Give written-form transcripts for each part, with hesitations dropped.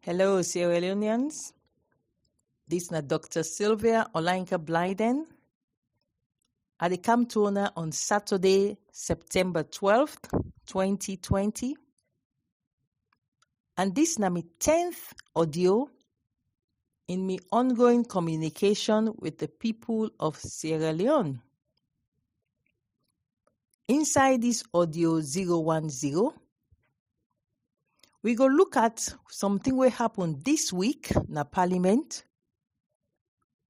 Hello, Sierra Leone'S. This is Dr. Sylvia Olainka Blyden. I come to Ona on Saturday, September 12th, 2020. And this is my 10th audio in my ongoing communication with the people of Sierra Leone. Inside this audio 010, we go look at something will happen this week in Parliament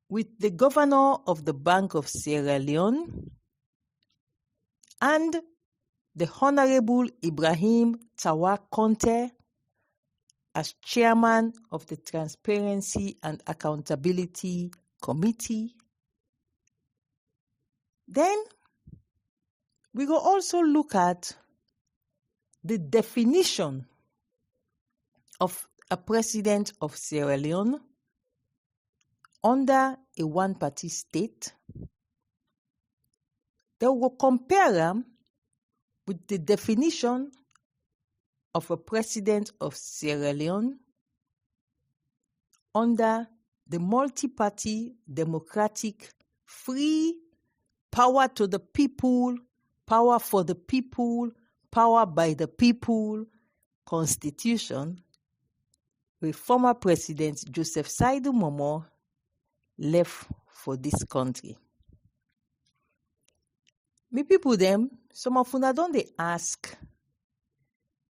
with the governor of the Bank of Sierra Leone and the Honorable Ibrahim Conte as chairman of the Transparency and Accountability Committee. Then we will also look at the definition of a president of Sierra Leone under a one-party state. They will compare them with the definition of a president of Sierra Leone under the multi-party, democratic, free, power to the people, power for the people, power by the people constitution with former President Joseph Saidu MOMOH left for this country. Me people them, some of una don dey ask,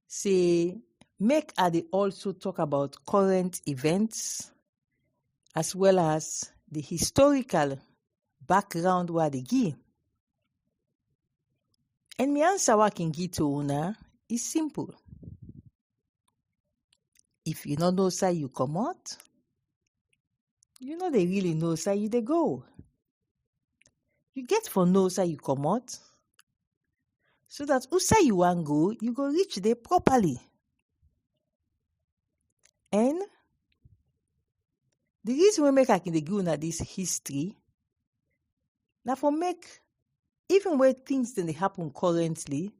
say, make I dey also talk about current events as well as the historical background where they give. And my answer I can give to una is simple. If you don't know say you come out, you know they really know say you they go. You get for know say you come out, so that who say you want go, you go reach there properly. And the reason we make I can give una this history, now for make even when things that they happen currently,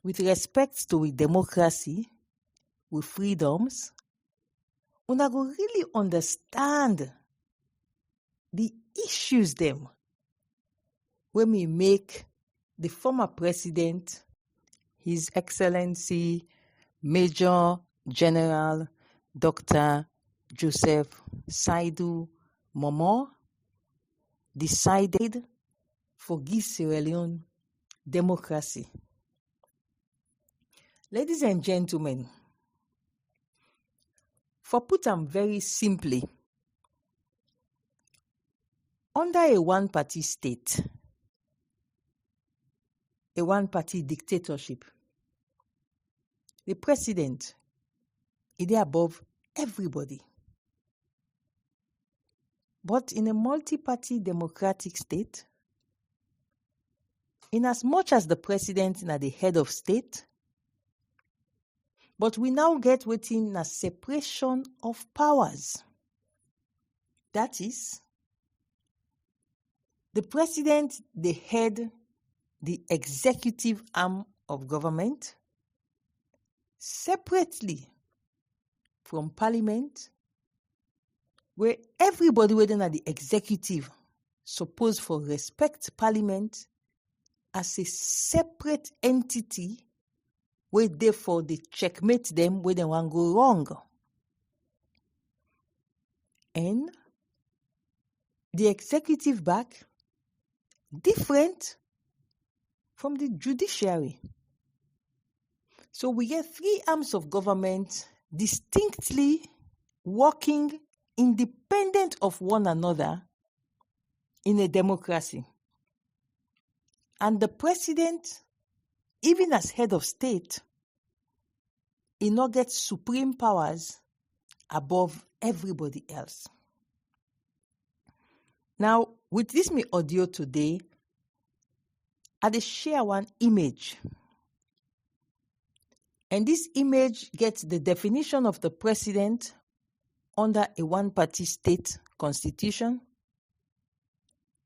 with respect to with democracy, with freedoms, una go really understand the issues them when we make the former president, His Excellency Major General Dr. Joseph Saidu MOMOH, decided for give Sierra Leone democracy. Ladies and gentlemen, for put them very simply, under a one-party state, a one-party dictatorship, the president is there above everybody. But in a multi-party democratic state, in as much as the president is the head of state, but we now get within a separation of powers. That is, the president, the head, the executive arm of government, separately from parliament, where everybody within the executive supposed for respect parliament as a separate entity, where therefore they checkmate them where they want go wrong. And the executive back different from the judiciary. So we get three arms of government distinctly working independent of one another in a democracy. And the president, even as head of state, he not get supreme powers above everybody else. Now, with this me audio today, I dey share one image. And this image gets the definition of the president under a one-party state constitution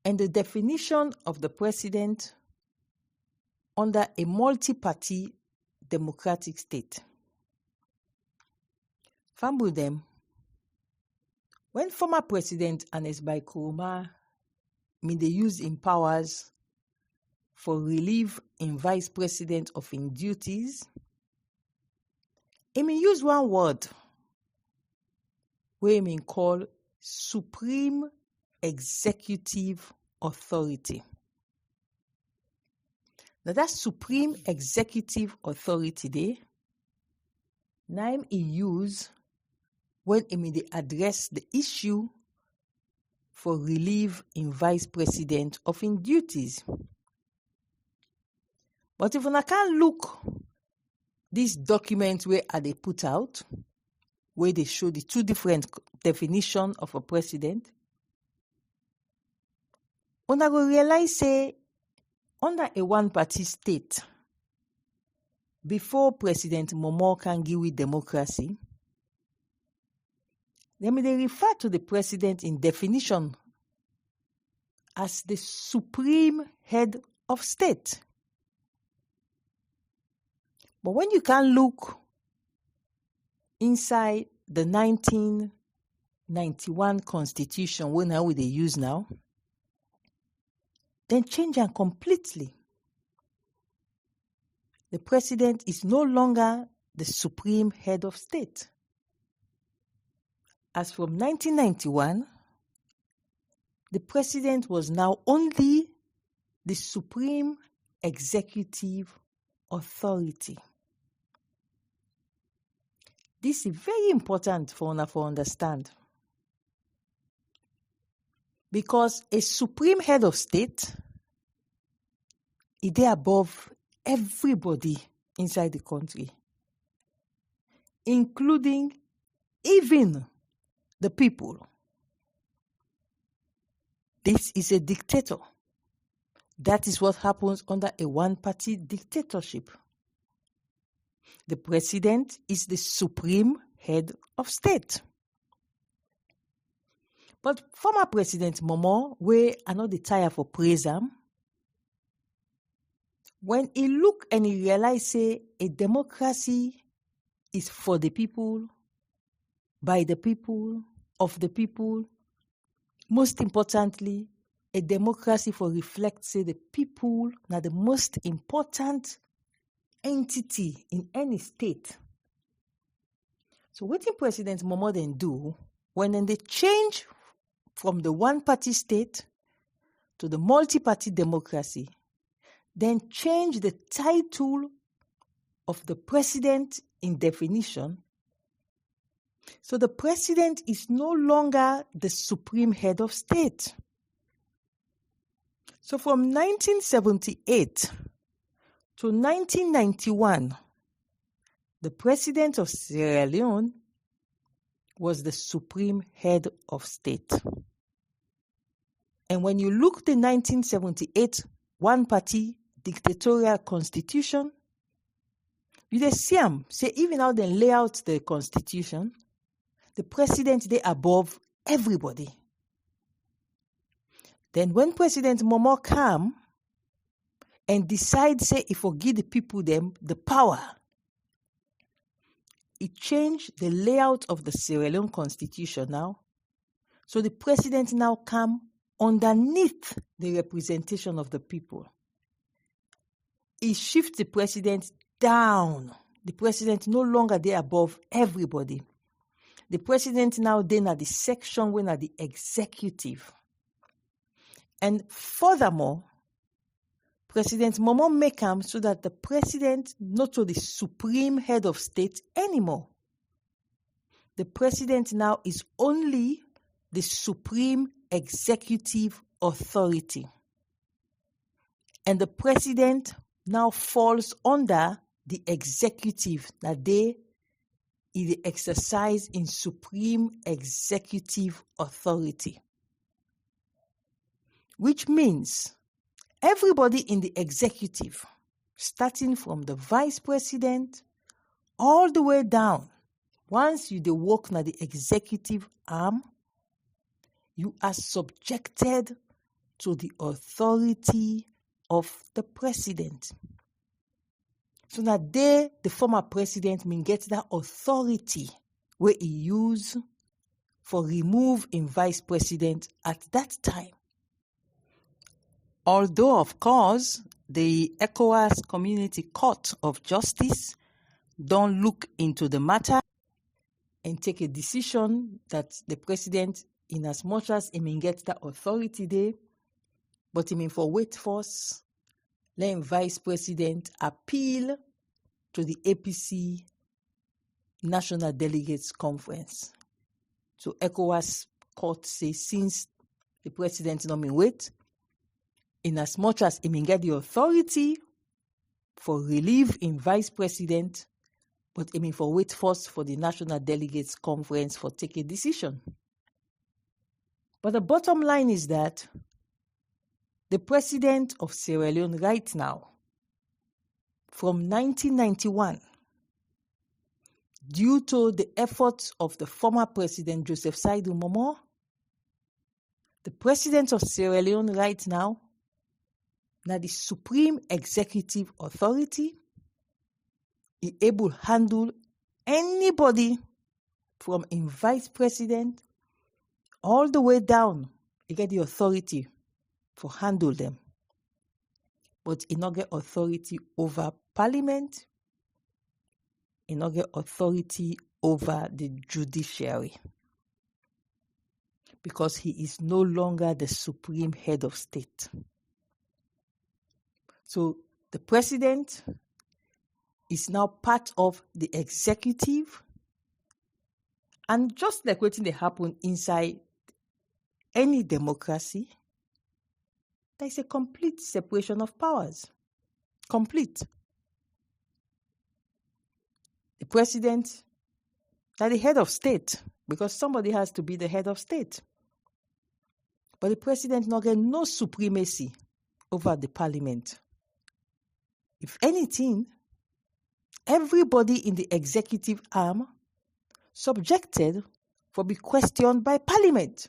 and the definition of the president under a multi-party democratic state. Fambu them. When former President Ernest by Koroma they use in powers for relief in Vice President of in duties, he use one word where he call Supreme Executive Authority. Now that Supreme Executive Authority there, name he use when he address the issue for relief in Vice President of in duties. But if una can look this document where they put out, where they show the two different definitions of a president, una go realize say under a one-party state, before President MOMOH can give with democracy, then they refer to the president in definition as the supreme head of state. But when you can look inside the 1991 constitution, what now they use now, then change it completely. The president is no longer the supreme head of state. As from 1991, the president was now only the supreme executive authority. This is very important for una to understand. Because a supreme head of state is there above everybody inside the country, including even the people. This is a dictator. That is what happens under a one-party dictatorship. The president is the supreme head of state. But former President MOMOH, where I know the tire for praise him, when he look and he realize say a democracy is for the people, by the people, of the people, most importantly, a democracy for reflect say the people are the most important entity in any state. So what did President MOMOH then do when then they change from the one-party state to the multi-party democracy, then change the title of the president in definition. So the president is no longer the supreme head of state. So from 1978 to 1991, the president of Sierra Leone was the supreme head of state. And when you look the 1978 one-party dictatorial constitution, you dey see am say even how they lay out the constitution, the president they above everybody. Then when President MOMOH come and decide say if we give the people them the power, it changed the layout of the Sierra Leone constitution now. So the president now come underneath the representation of the people. He shifts the president down. The president no longer there above everybody. The president now then at the section when at the executive. And furthermore, President MOMOH make him so that the president not to the supreme head of state anymore. The president now is only the supreme executive authority. And the president now falls under the executive that they is the exercise in supreme executive authority. Which means everybody in the executive, starting from the vice president all the way down, once you work na the executive arm, you are subjected to the authority of the president. So that the former president get that authority where he used for remove in vice president at that time. Although, of course, the ECOWAS Community Court of Justice don't look into the matter and take a decision that the president, in as much as he may get the authority there, but he may for wait first, let vice president appeal to the APC National Delegates Conference. So ECOWAS court says since the president not may wait, in as much as he may get the authority for relief in vice president, but he may for wait first for the National Delegates Conference for take a decision. But the bottom line is that the president of Sierra Leone right now, from 1991, due to the efforts of the former president Joseph Saidu MOMOH, the president of Sierra Leone right now, the supreme executive authority, is able to handle anybody from in vice president all the way down. He get the authority for handle them. But he not get authority over parliament. He not get authority over the judiciary. Because he is no longer the supreme head of state. So the president is now part of the executive. And just like what they happen inside any democracy, there is a complete separation of powers. Complete. The president is the head of state, because somebody has to be the head of state. But the president not get no supremacy over the parliament. If anything, everybody in the executive arm subjected for be questioned by parliament.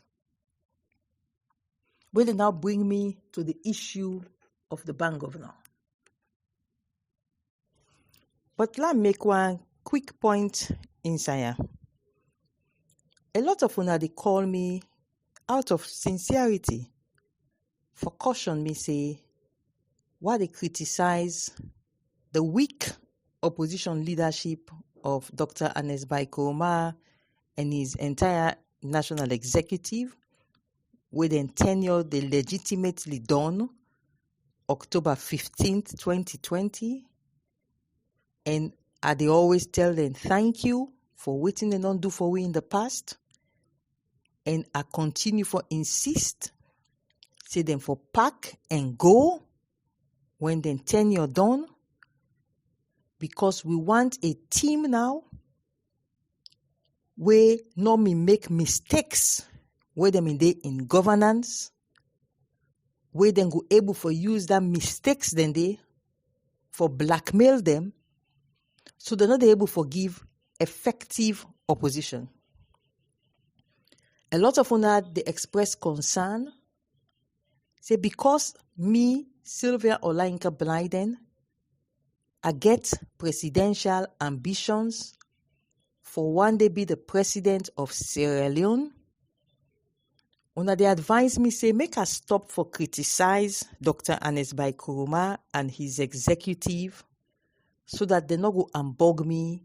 Will they now bring me to the issue of the bank governor? But let me make one quick point inside. A lot of una they call me out of sincerity for caution me say why they criticize the weak opposition leadership of Dr. Ernest Koroma and his entire national executive, with a tenure they legitimately done October 15th, 2020. And they always tell them thank you for waiting and don't do for we in the past. And I continue for insist, say them for pack and go when the tenure done. Because we want a team now where no me make mistakes where them in governance, where them go able for use that mistakes then they for blackmail them, so they're not able for give effective opposition. A lot of una they express concern, say because me, Sylvia Olainka Blyden, I get presidential ambitions for one day be the president of Sierra Leone. Una they advise me say make us stop for criticize Dr. Ernest Koroma and his executive so that they not go unbug me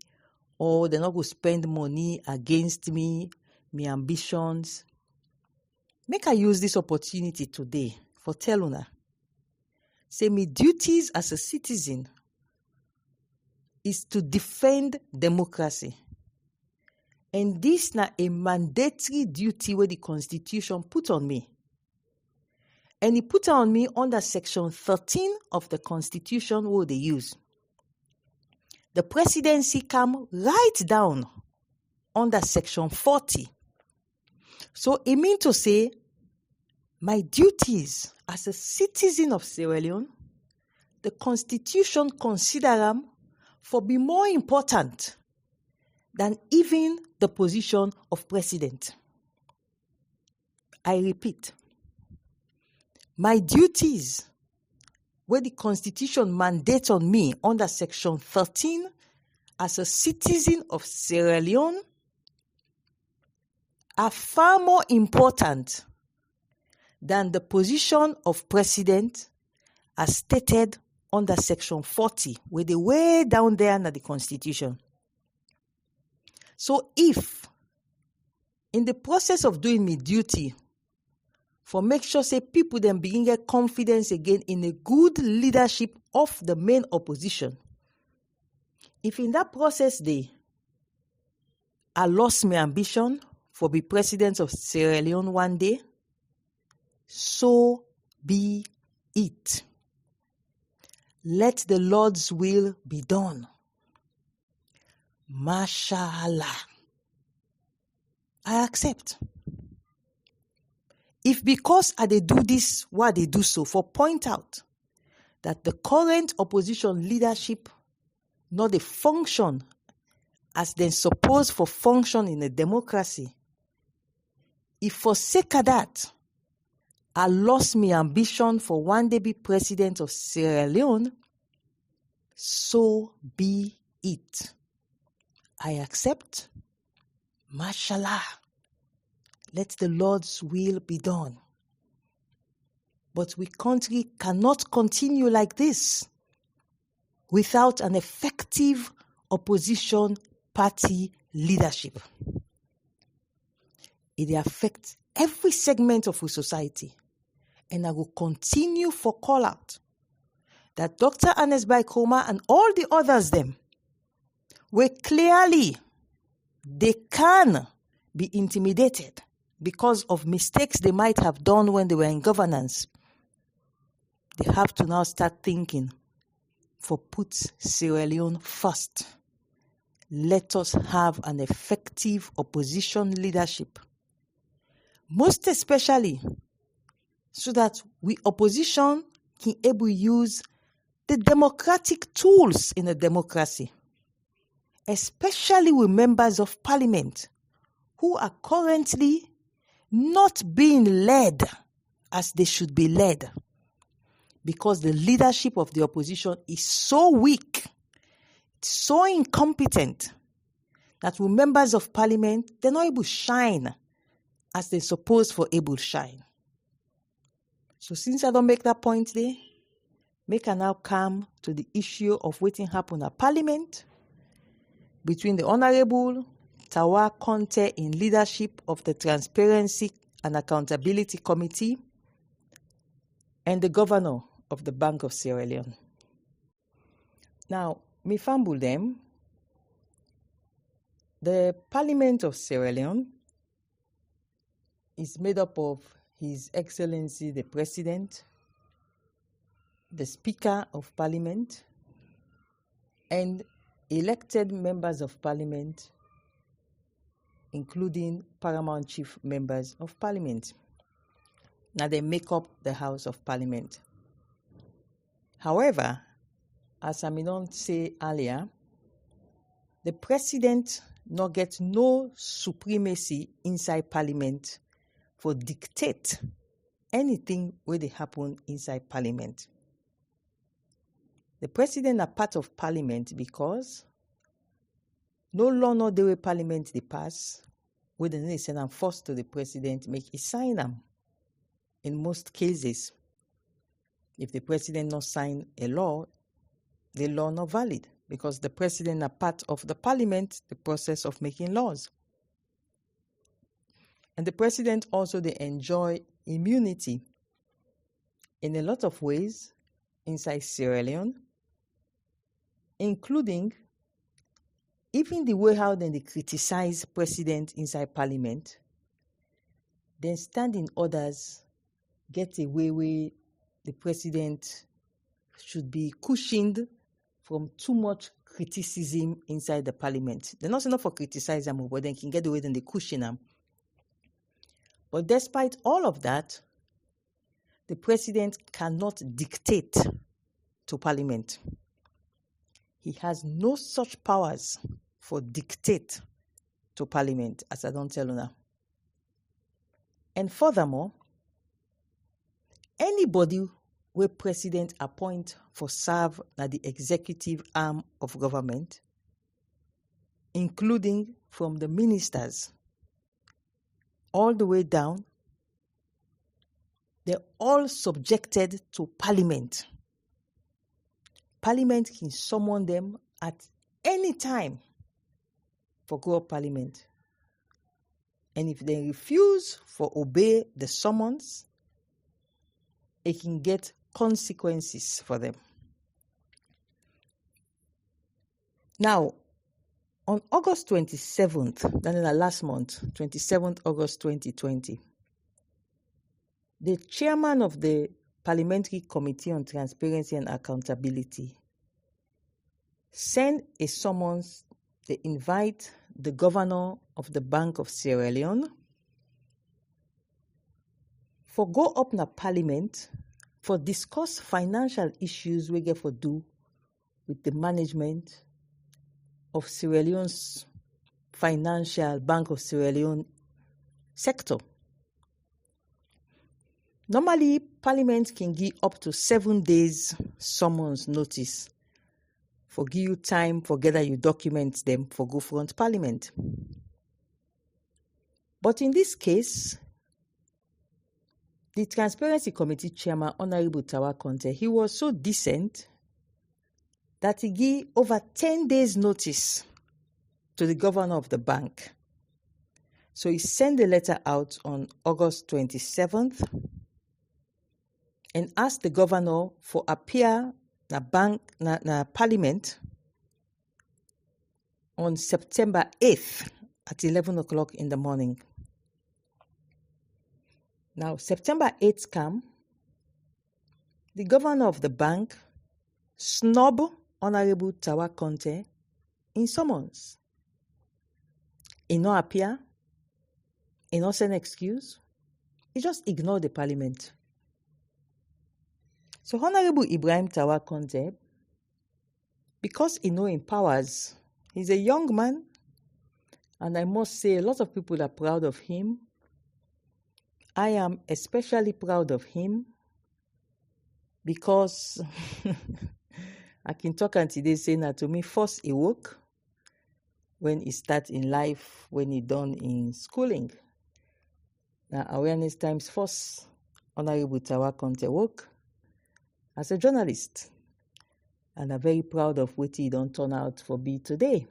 or they not go spend money against me, my ambitions. Make I use this opportunity today for tell una. Say my duties as a citizen is to defend democracy. And this na a mandatory duty where the Constitution put on me. And it put on me under Section 13 of the Constitution where they use. The presidency come right down under Section 40. So it means to say, my duties as a citizen of Sierra Leone, the Constitution consider them for be more important than even the position of president. I repeat, my duties, where the Constitution mandates on me under Section 13 as a citizen of Sierra Leone, are far more important than the position of president as stated under Section 40, where they way down there under the Constitution. So if, in the process of doing me duty, for make sure say people then begin get confidence again in a good leadership of the main opposition, if in that process I lost my ambition for be president of Sierra Leone one day, so be it. Let the Lord's will be done. Mashallah. I accept. If because I they do this, why they do so, for point out that the current opposition leadership not a function as then supposed for function in a democracy, if for sake of that, I lost my ambition for one day be president of Sierra Leone, so be it. I accept. Mashallah. Let the Lord's will be done. But we country cannot continue like this without an effective opposition party leadership. It affects every segment of our society. And I will continue for call out that Dr. Ernest by Koroma and all the others them, where clearly they can be intimidated because of mistakes they might have done when they were in governance. They have to now start thinking for put Sierra Leone first. Let us have an effective opposition leadership. Most especially so that we opposition can able use the democratic tools in a democracy, especially with members of parliament who are currently not being led as they should be led, because the leadership of the opposition is so weak, so incompetent, that with members of parliament, they're not able to shine as they're supposed for able to shine. So since I don't make that point there, make I now come to the issue of what happened at parliament between the Honorable Tawa Conte in leadership of the Transparency and Accountability Committee and the governor of the Bank of Sierra Leone. Now, me fumble them. The Parliament of Sierra Leone is made up of His Excellency the President, the Speaker of Parliament, and elected members of Parliament, including paramount chief members of Parliament. Now they make up the House of Parliament. However, as I may not say earlier, the President not get no supremacy inside Parliament for dictate anything where they happen inside Parliament. The President are part of Parliament because no law nor the way Parliament they pass, where the nation and forced to the President make a sign them. In most cases, if the President not sign a law, the law not valid, because the President are part of the Parliament, the process of making laws. And the President also they enjoy immunity in a lot of ways inside Sierra Leone, including even the way how then they criticize President inside Parliament, then standing orders get away where the President should be cushioned from too much criticism inside the Parliament. They're not enough for criticize them, but then can get away then they cushion them. But despite all of that, the President cannot dictate to Parliament. He has no such powers for dictate to Parliament, as I don't tell you now. And furthermore, anybody where President appoint for serve at the executive arm of government, including from the ministers, all the way down, they're all subjected to Parliament. Parliament can summon them at any time for go up Parliament. And if they refuse for obey the summons, it can get consequences for them. Now, on August 27th, that is last month, 27th August 2020, the chairman of the Parliamentary Committee on Transparency and Accountability sent a summons. They invite the governor of the Bank of Sierra Leone for go up na Parliament for discuss financial issues we get for do with the management of Sierra Leone's financial Bank of Sierra Leone sector. Normally, Parliament can give up to 7 days summons notice for give you time for gather your documents them for go front Parliament. But in this case, the Transparency Committee Chairman, Honorable Tawa Conte, he was so decent that he gave over 10 days notice to the governor of the bank. So he sent a letter out on August 27th and asked the governor for appear na Parliament on September 8th at 11 o'clock in the morning. Now, September 8th come, the governor of the bank snub Honorable Tawa Conte in summons. He no appear, he no send excuse, he just ignore the Parliament. So Honorable Ibrahim Tawa Conte, because he know him powers, he's a young man, and I must say a lot of people are proud of him. I am especially proud of him because I can talk until they say that to me, first he woke when he start in life, when he done in schooling. Now awareness times first, Honorable Tawa Conte woke as a journalist. And I'm very proud of what he don't turn out for be today.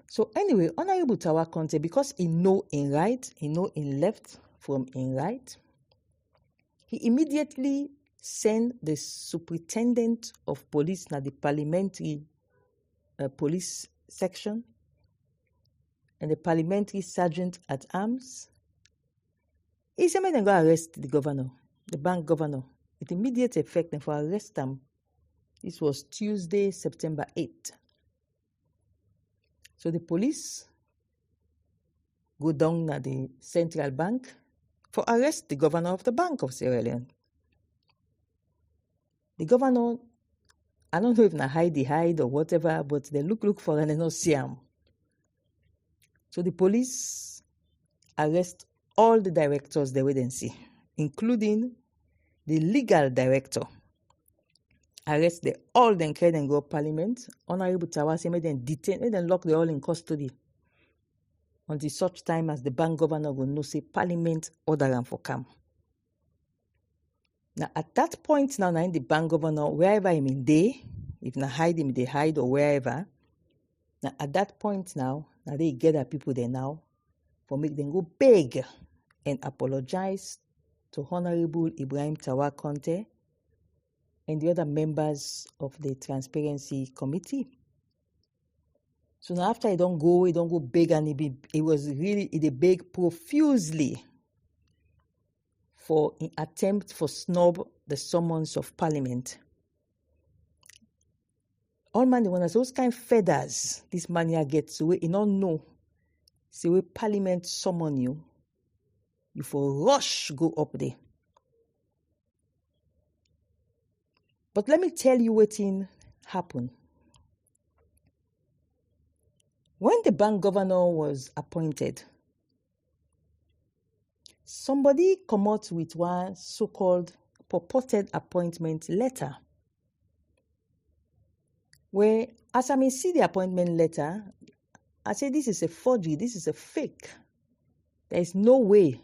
So anyway, Honorable Tawa Conte, because he know in right, he know in left from in right, he immediately sent the superintendent of police na the parliamentary police section and the parliamentary sergeant at arms. He said, "Make them go arrest the governor, the bank governor, with immediate effect and for arrest him." This was Tuesday, September 8th. So the police go down at the central bank for arrest the governor of the Bank of Sierra Leone. The governor, I don't know if na hide or whatever, but they look for and they not see him. So the police arrest all the directors they wouldn't see, including the legal director. Arrest all them carry them go Parliament. Honorable Tawa say make them detain, make them lock them all in custody until such time as the bank governor will know say Parliament order them for come. Now at that point now in the bank governor, wherever him in day, if na hide him they hide or wherever. Now at that point now they gather people there now for make them go beg and apologize to Honorable Ibrahim Tawa Conte and the other members of the Transparency Committee. So now after he don't go beg, and he beg profusely for an attempt for snub the summons of Parliament. All man, they want those kind of feathers this man here gets away, he don't know. See where Parliament summon you for rush go up there. But let me tell you what happened. When the bank governor was appointed, somebody come out with one so-called purported appointment letter, where, as I may see the appointment letter, I say this is a forgery, this is a fake. There is no way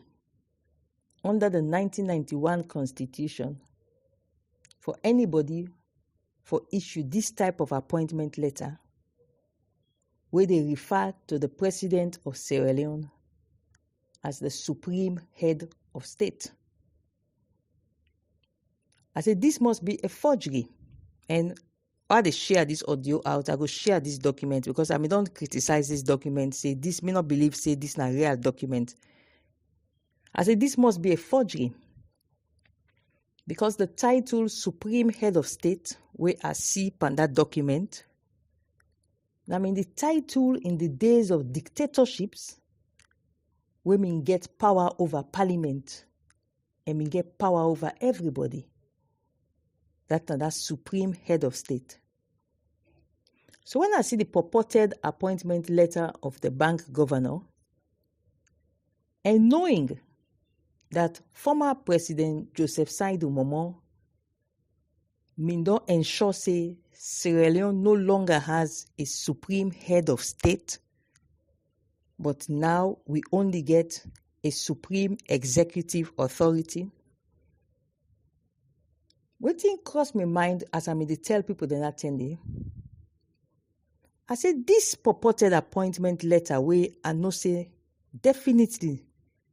under the 1991 Constitution for anybody for issue this type of appointment letter where they refer to the president of Sierra Leone as the supreme head of state. I said this must be a forgery. And while they share this audio out, I go share this document because I don't criticize this document, say this may not believe, say this is a real document. I said this must be a forgery because the title Supreme Head of State, where I see on that document, the title in the days of dictatorships, women get power over parliament and we get power over everybody. That's Supreme Head of State. So when I see the purported appointment letter of the bank governor, and knowing that former President Joseph Saidu MOMOH don't ensure say Sierra Leone no longer has a supreme head of state, but now we only get a supreme executive authority. What thing crossed my mind as I tell people they not attend, I said this purported appointment letter where I know say definitely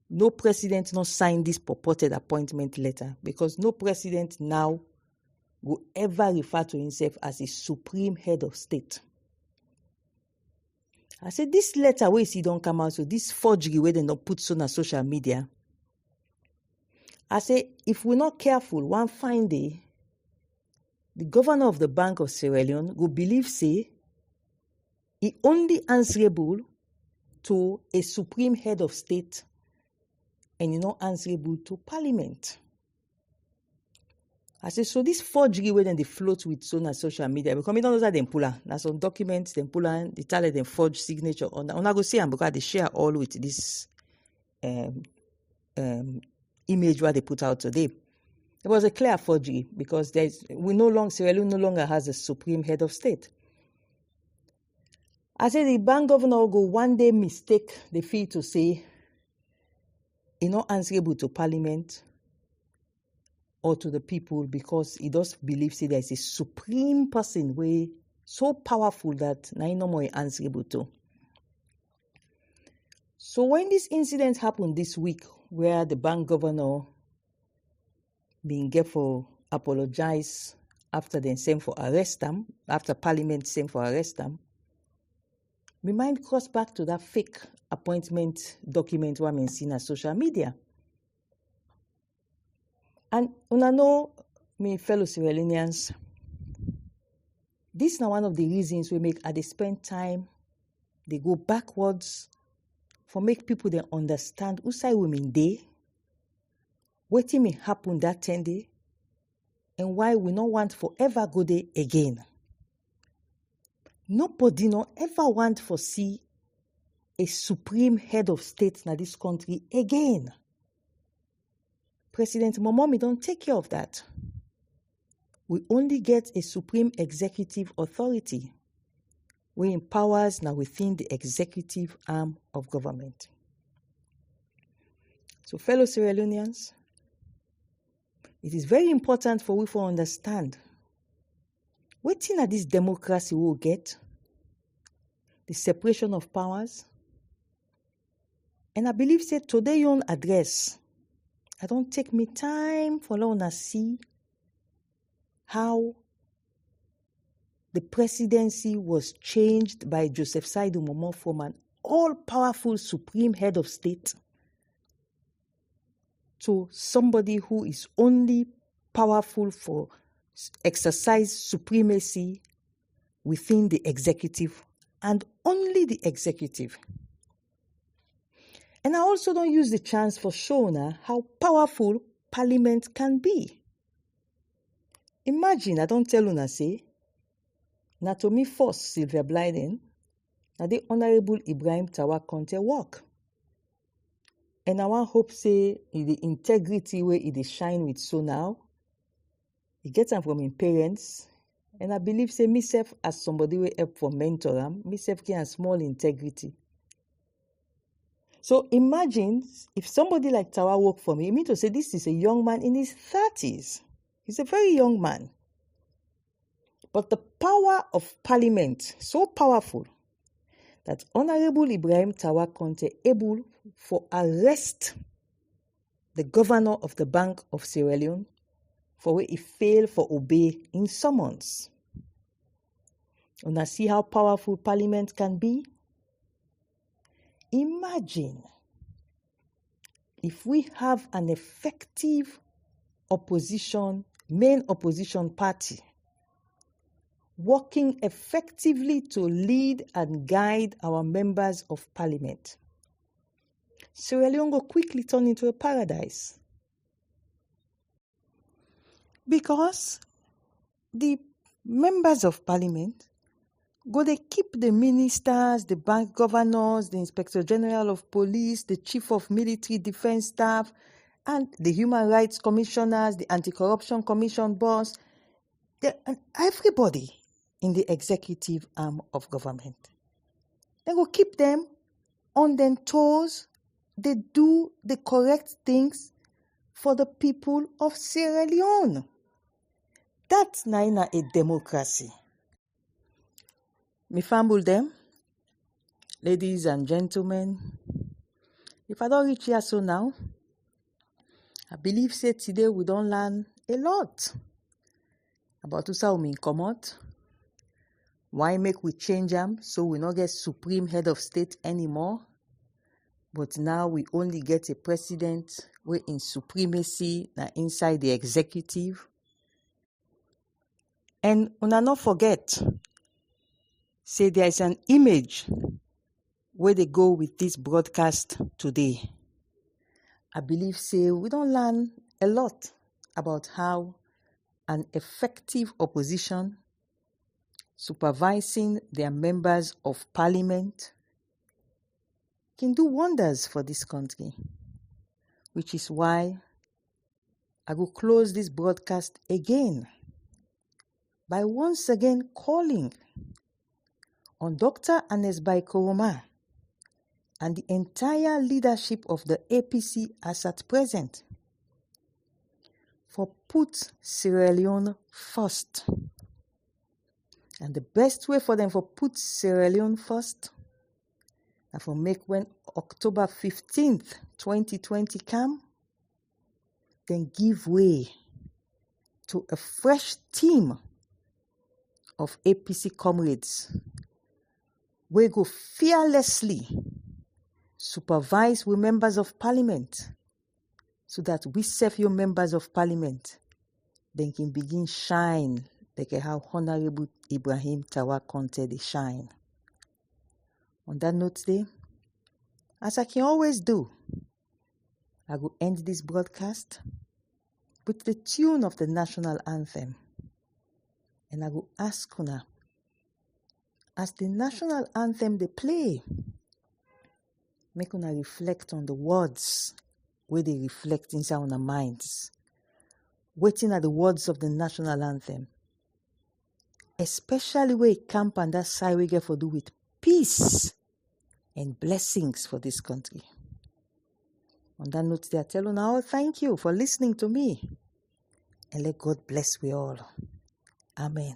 no president not sign this purported appointment letter because no president now will ever refer to himself as a supreme head of state. I said this letter where see don't come out, so this forgery where they not put on social media. I say if we're not careful, one fine day, the governor of the Bank of Sierra Leone will believe say he only answerable to a supreme head of state and you're not answerable to parliament. I say, so this forgery where then they float with social media, because we don't know that they pull out. Now some documents, they pull out, they tell them forge signature on. I go see them because they share all with this image what they put out today. It was a clear forgery because Sierra Leone no longer has a supreme head of state. I say the bank governor will go one day mistake the fee to say he's not answerable to parliament or to the people because he does believe say there is a supreme person way so powerful that now no more answerable to. So when this incident happened this week where the bank governor being careful apologize after they sent for arrest them, after parliament sent for arrest them, my mind crossed back to that fake appointment document what I'm seeing on social media. And I know, my fellow Sierra Leoneans, this is now one of the reasons we make they spend time, they go backwards for make people they understand who say women day, what may happen that 10 day, and why we don't want forever go there again. Nobody no ever want for see a supreme head of state in this country again. President MOMOH don't take care of that. We only get a supreme executive authority which empowers now within the executive arm of government. So fellow Sierra Leoneans, it is very important for we to understand what thing that this democracy will get, the separation of powers. And I believe say today your address, I don't take me time for long to see how the presidency was changed by Joseph Saidu MOMOH from an all-powerful supreme head of state to somebody who is only powerful for exercise supremacy within the executive and only the executive. And I also don't use the chance for showing how powerful parliament can be. Imagine, I don't tell una say, na to me first Sylvia Blyden, na the Honorable Ibrahim Tawa Conte work. And I want hope say the integrity where it is shine with so now, he gets them from his parents, And I believe, say, myself as somebody will help for mentor am, myself can small integrity. So imagine if somebody like Tawa work for me, it means to say this is a young man in his 30s. He's a very young man. But the power of parliament, so powerful, that Honorable Ibrahim Tawa Conte able for arrest the governor of the Bank of Sierra Leone for where he failed for obey in summons. Una see how powerful parliament can be? Imagine if we have an effective main opposition party, working effectively to lead and guide our members of parliament. Sierra Leone will quickly turn into a paradise. Because the members of parliament they keep the ministers, the bank governors, the inspector general of police, the chief of military defense staff, and the human rights commissioners, the anti-corruption commission boss, and everybody in the executive arm of government. They will keep them on their toes. They do the correct things for the people of Sierra Leone. That's not a democracy. Me fumble them, ladies and gentlemen. If I don't reach here so now, I believe say today we don't learn a lot about how we come out. Why make we change them so we not get supreme head of state anymore? But now we only get a president where in supremacy na inside the executive. And una not forget, say there is an image where they go with this broadcast today. I believe, say, we don't learn a lot about how an effective opposition supervising their members of parliament can do wonders for this country, which is why I will close this broadcast again by once again calling on Dr. Ernest Koroma and the entire leadership of the APC as at present for put Sierra Leone first. And the best way for them for put Sierra Leone first and for make when October 15th, 2020 come, then give way to a fresh team of APC comrades. We go fearlessly supervise with members of parliament so that we serve your members of parliament then can begin shine like how Honorable Ibrahim Tawa Conte they shine. On that note today, as I can always do, I will end this broadcast with the tune of the national anthem. And I will ask una, as the national anthem they play, make una reflect on the words where they reflect inside our minds, waiting at the words of the national anthem, especially where it camp and that side we get for do with peace and blessings for this country. On that note, I tell you now, thank you for listening to me, and let God bless we all. Amen.